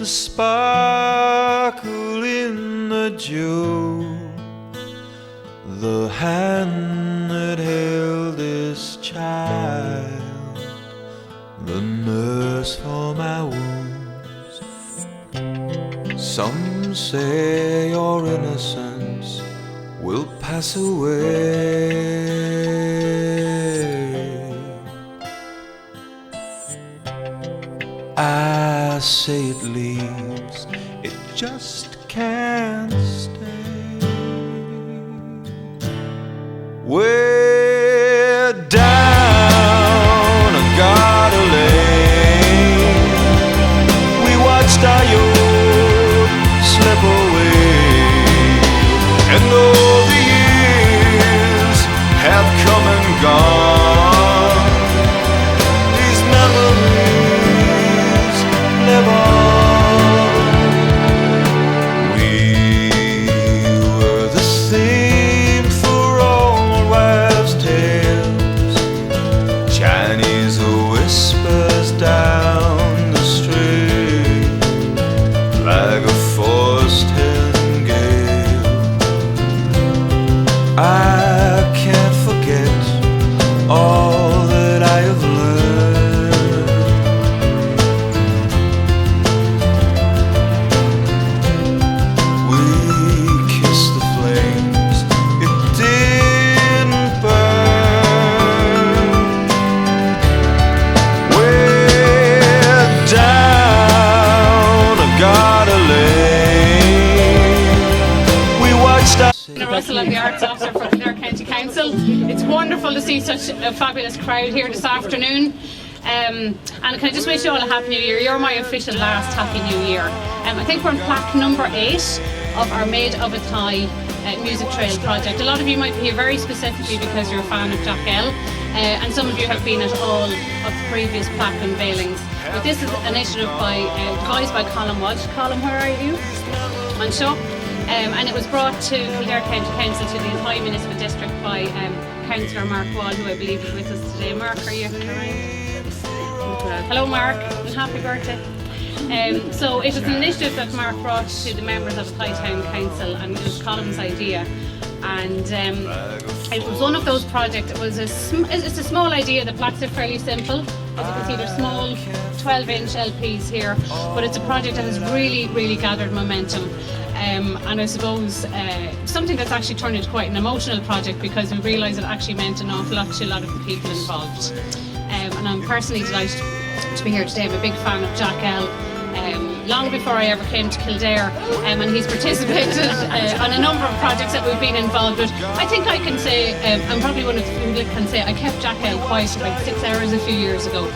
the sparkle in the dew, the hand that held this child, the nurse for my wounds. Some say your innocence will pass away. I say it leaves, it just can't stay. Way down a garden lane, we watched our youth slip away, and though the years have come and gone, these memories live on. We were the theme for old wives' tales, Chinese whispers down the street, like a forced hen gale. I can't forget all that I have learned. We kissed the flames, it didn't burn. Way down a garden lane, we watched our Lucina Russell, I'm the Arts Officer for Kildare County Council. It's wonderful to see such a fabulous crowd here this afternoon. And can I just wish you all a Happy New Year? You're my official last Happy New Year. I think we're on plaque number 8 of our Made of Athy music trail project. A lot of you might be here very specifically because you're a fan of Jack L. And some of you have been at all of the previous plaque unveilings. But this is an initiative devised by Colm Walsh. Colm, where are you? On show. And it was brought to Kildare County Council, to the Athy Municipal District, by Councillor Mark Wall, who I believe is with us today. Mark, are you around? Hello Mark, and happy birthday. So it was an initiative that Mark brought to the members of Athy Town Council, and it was Colm's idea. And it was one of those projects. It's a small idea. The plaques are fairly simple. As you can see, they're small 12-inch LPs here, but it's a project that has really gathered momentum. And I suppose something that's actually turned into quite an emotional project, because we realised it actually meant an awful lot to a lot of the people involved. And I'm personally delighted to be here today. I'm a big fan of Jack L. Long before I ever came to Kildare, and he's participated on a number of projects that we've been involved with. I think I can say, I'm probably one of the people that can say, I kept Jack L quiet for about 6 hours a few years ago.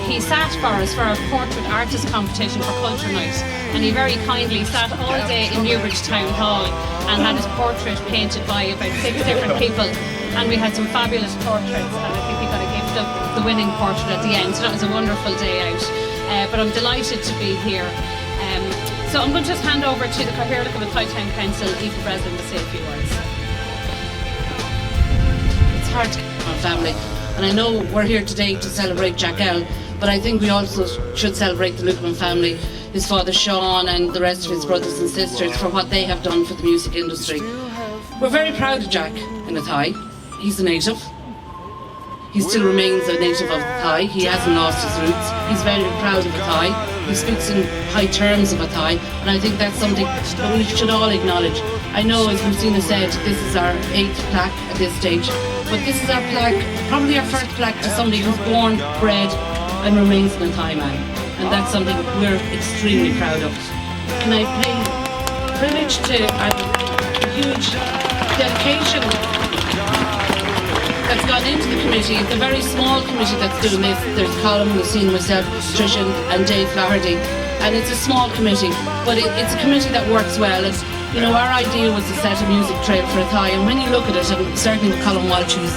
He sat for us for our portrait artist competition for Culture Night, and he very kindly sat all day in Newbridge Town Hall and had his portrait painted by about 6 different people, and we had some fabulous portraits, and I think he got a gift of the winning portrait at the end, so that was a wonderful day out. But I'm delighted to be here. So I'm going to just hand over to the Cathaoirleach of Athy Town Council, Aoife Breslin, to say a few words. It's hard to keep our family, and I know we're here today to celebrate Jack L, but I think we also should celebrate the Loughman family, his father Sean and the rest of his brothers and sisters, for what they have done for the music industry. We're very proud of Jack in Athy. He's a native. He still remains a native of Athy. He hasn't lost his roots. He's very proud of Athy. He speaks in high terms of Athy, and I think that's something that we should all acknowledge. I know, as Lucina said, this is our 8th plaque at this stage, but this is our plaque, probably our first plaque to somebody who's born, bred, and remains an Athy man, and that's something we're extremely proud of. And I pay privilege to a huge dedication that's gone into the committee. It's a very small committee that's doing this. There's Colm, Lucina, myself, Patricia and Dave Flaherty, and it's a small committee, but it's a committee that works well. And you know, our idea was to set a music trail for Athy, and when you look at it, and certainly with Colm Walsh, who's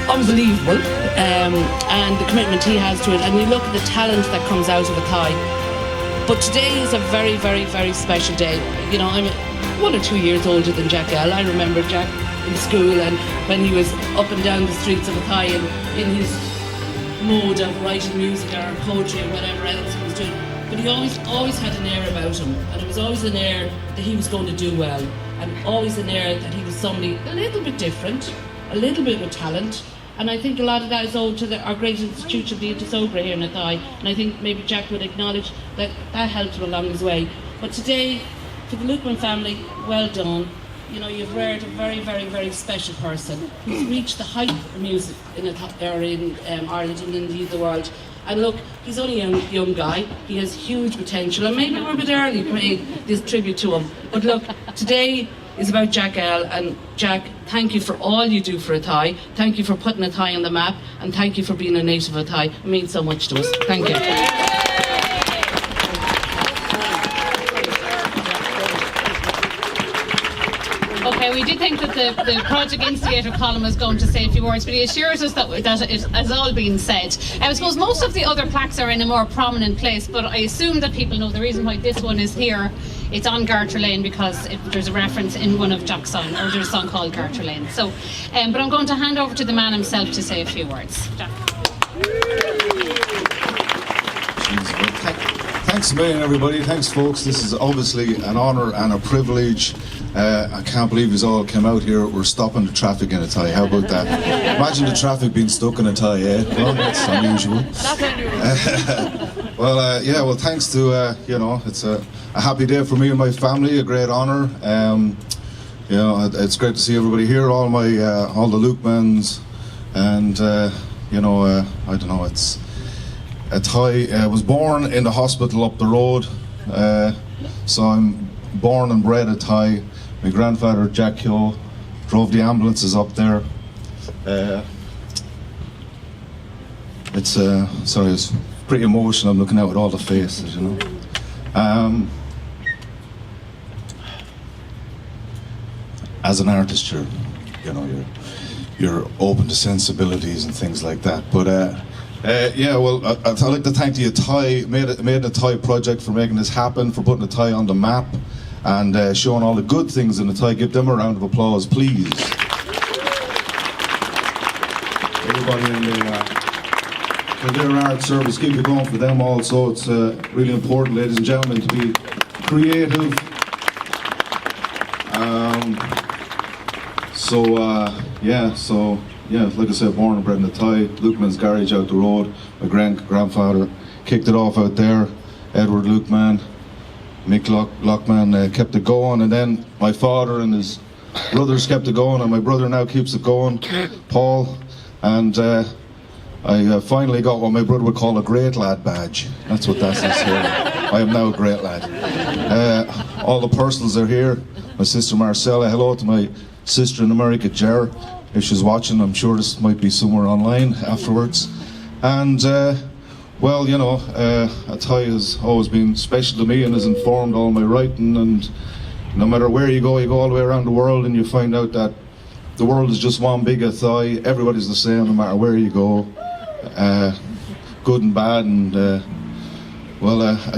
unbelievable, and the commitment he has to it, and you look at the talent that comes out of Athy. But today is a very special day. You know, I'm 1 or 2 years older than Jack L. I remember Jack in school, and when he was up and down the streets of Athy and in his mode of writing music or poetry or whatever else he was doing. but he always had an air about him, and it was always an air that he was going to do well, and always an air that he was somebody a little bit different, a little bit with talent. And I think a lot of that is owed to our great institution, the Intisogra here in Athy, and I think maybe Jack would acknowledge that that helped him along his way. But today, for the Loughman family, well done. You know, you've reared a very, very, very special person who's reached the height of music in Ireland and indeed the world. And look, he's only a young guy, he has huge potential, and maybe we're a bit early paying this tribute to him. But look, today is about Jack L, and Jack, thank you for all you do for Athy, thank you for putting Athy on the map, and thank you for being a native of Athy. It means so much to us. Thank you. Okay, we did think that the project instigator Colm was going to say a few words, but he assures us that it has all been said. I suppose most of the other plaques are in a more prominent place, but I assume that people know the reason why this one is here. It's on Garter Lane because there's a reference in one of Jack's songs, or there's a song called Garter Lane. So, but I'm going to hand over to the man himself to say a few words. Jack. Thanks a million, everybody. Thanks, folks. This is obviously an honour and a privilege. I can't believe you all came out here. We're stopping the traffic in Athy. How about that? Imagine the traffic being stuck in Athy, eh? Well, that's unusual. Well, thanks to, it's a happy day for me and my family, a great honour. It's great to see everybody here, all the Loughmans, and, I don't know, it's Athy. I was born in the hospital up the road, so I'm born and bred Athy. My grandfather, Jack Hyo, drove the ambulances up there. It's pretty emotional. I'm looking out at all the faces, you know. As an artist, you're open to sensibilities and things like that. But I'd like to thank the Athy, made an Athy project for making this happen, for putting Athy on the map, and showing all the good things in Athy. Give them a round of applause, please. Everybody in the Kildare Art Service, keep it going for them also. It's really important, ladies and gentlemen, to be creative. Like I said, born and bred in Athy, Loughman's garage out the road. My grandfather kicked it off out there. Edward Loughman, Mick Loughman kept it going, and then my father and his brothers kept it going, and my brother now keeps it going, Paul. And I finally got what my brother would call a great lad badge. That's what that says here. I am now a great lad. All the Purcells are here. My sister Marcella. Hello to my sister in America, Jer. If she's watching, I'm sure this might be somewhere online afterwards. And Athy has always been special to me and has informed all my writing. And no matter where you go all the way around the world, and you find out that the world is just one big Athy. Everybody's the same no matter where you go, good and bad. And a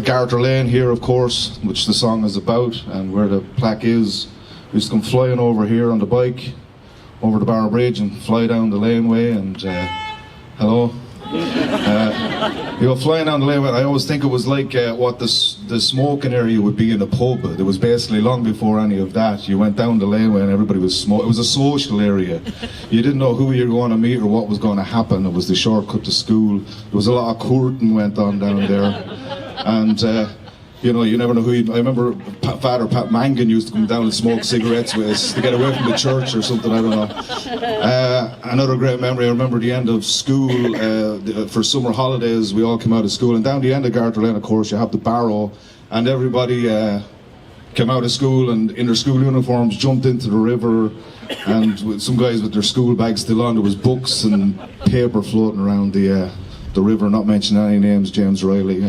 Garter Lane here, of course, which the song is about, and where the plaque is. We used to come flying over here on the bike, over the Bar Bridge, and fly down the laneway, and hello. Flying down the laneway, I always think it was like what the smoking area would be in a pub. It was basically long before any of that. You went down the laneway and everybody was smoking. It was a social area. You didn't know who you were going to meet or what was going to happen. It was the shortcut to school. There was a lot of courting went on down there. And you never know who I remember Father Pat Mangan used to come down and smoke cigarettes with us to get away from the church or something, I don't know. Another great memory, I remember the end of school, for summer holidays, we all came out of school, and down the end of Garter Lane, of course, you have the barrow, and everybody came out of school and in their school uniforms jumped into the river, and with some guys with their school bags still on, there was books and paper floating around the river, not mentioning any names, James Riley.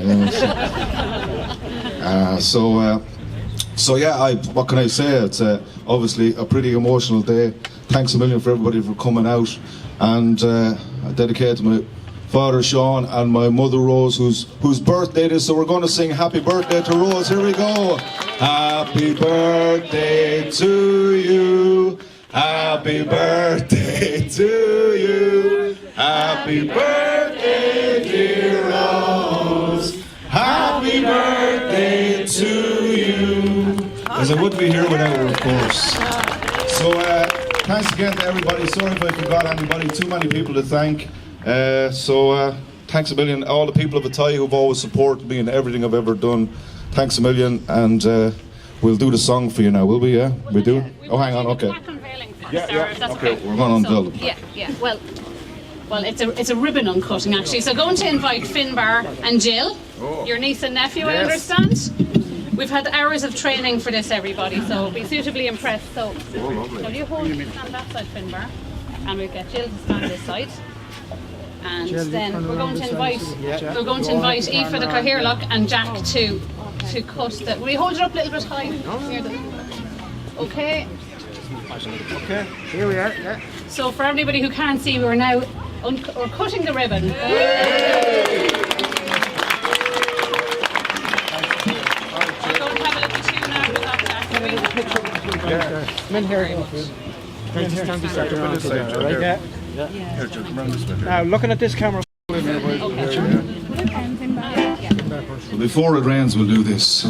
What can I say? It's obviously a pretty emotional day. Thanks a million for everybody for coming out, and I dedicate to my father Sean and my mother Rose, whose birthday it is. So we're going to sing Happy Birthday to Rose. Here we go. Happy birthday to you. Happy birthday to you. Happy birthday, dear Rose. Happy Happy birthday to you. As I wouldn't be here without her, of course. So, thanks again to everybody. Sorry if I forgot anybody. Too many people to thank. Thanks a million. All the people of Athy who've always supported me in everything I've ever done. Thanks a million. And we'll do the song for you now, will we? Yeah? We do? Oh, hang on. Okay. Okay, we're going on so, until. Yeah. Well, it's a ribbon uncutting actually. So going to invite Finbar and Jill, your niece and nephew, I understand. We've had hours of training for this, everybody, so be suitably impressed. So, now you stand that side, Finbar, and we'll get Jill to stand this side. And then we're going to invite Eve for the Coherlock and Jack to cut the. Will you hold it up a little bit high? Okay. Okay, here we are. Yeah. So for everybody who can't see, we're now we're cutting the ribbon. We're going to have a little tune now with that, Jack. Come in here. Stand beside her on right? Yeah. Now, looking at this camera. Before it rains, we'll do this.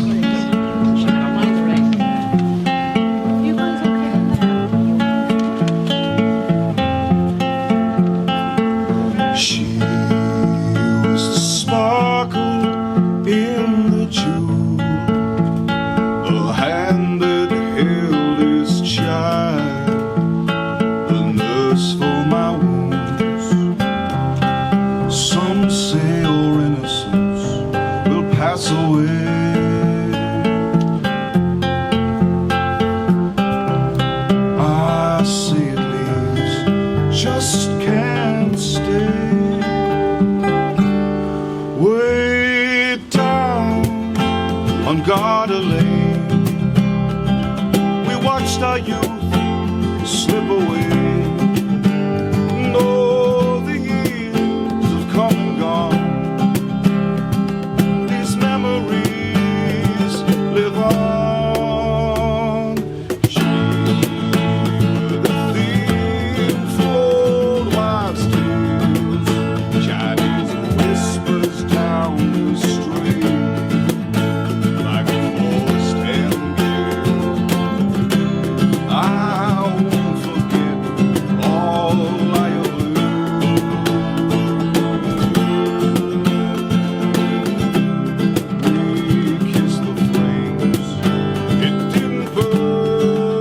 She used to sparkle in the dew, the hand that held his child, the nurse for my wounds. Some say your innocence will pass away. I say it leaves, just can't stay. Way down on Garter Lane, we watched our youth slip away. And all the years have come and gone. These memories live on. She were the theme for old wives' tales, Chinese whispers down the street, like a forest and gale. I won't forget all I have learned. We kissed the flames, it didn't burn.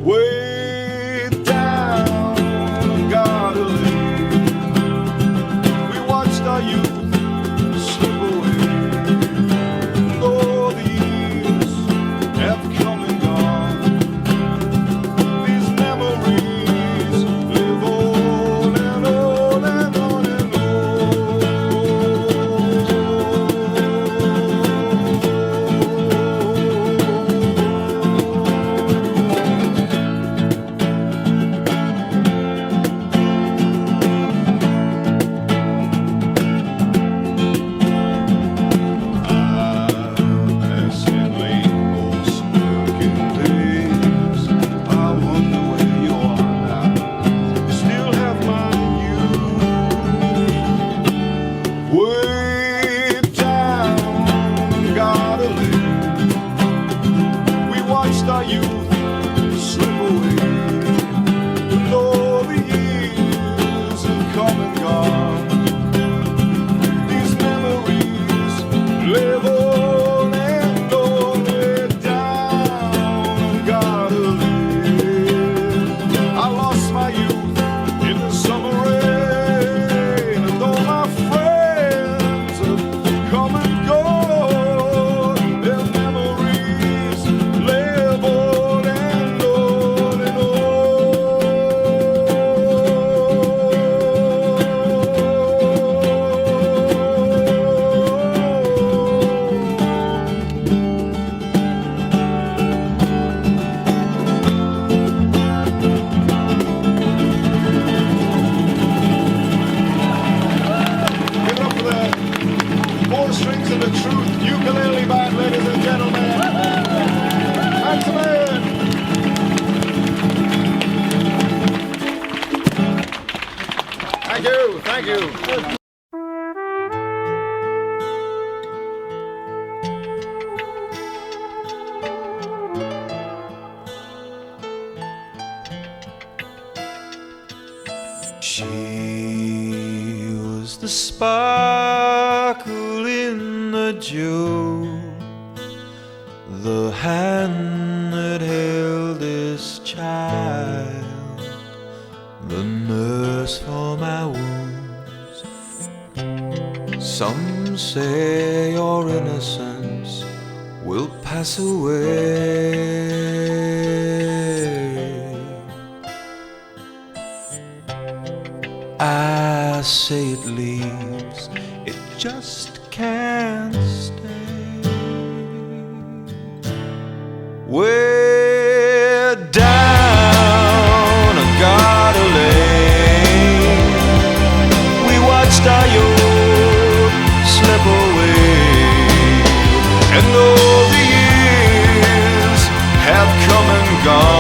Way down Garter Lane, we watched our youth slip away. All the years have come and gone. These memories live on and on and on and on. As in late most working days, I wonder where you are now. You still have my youth. Way down Garter Lane, we watched our youth slip away. And all the years have come and gone. These memories live on and on. Way down Garter Lane, I lost my youth in the summer rain, and all my friends have come and gone. Their memories live on and on and Give it up for the four strings of the truth ukulele band, ladies and gentlemen. Thanks a million. Thank you. She was the sparkle in the dew, the hand that held this child, the nurse for my wounds. Some say your innocence will pass away. I say it leaves, it just can't stay. Way down a garden lane, we watched our youth slip away, and all the years have come and gone.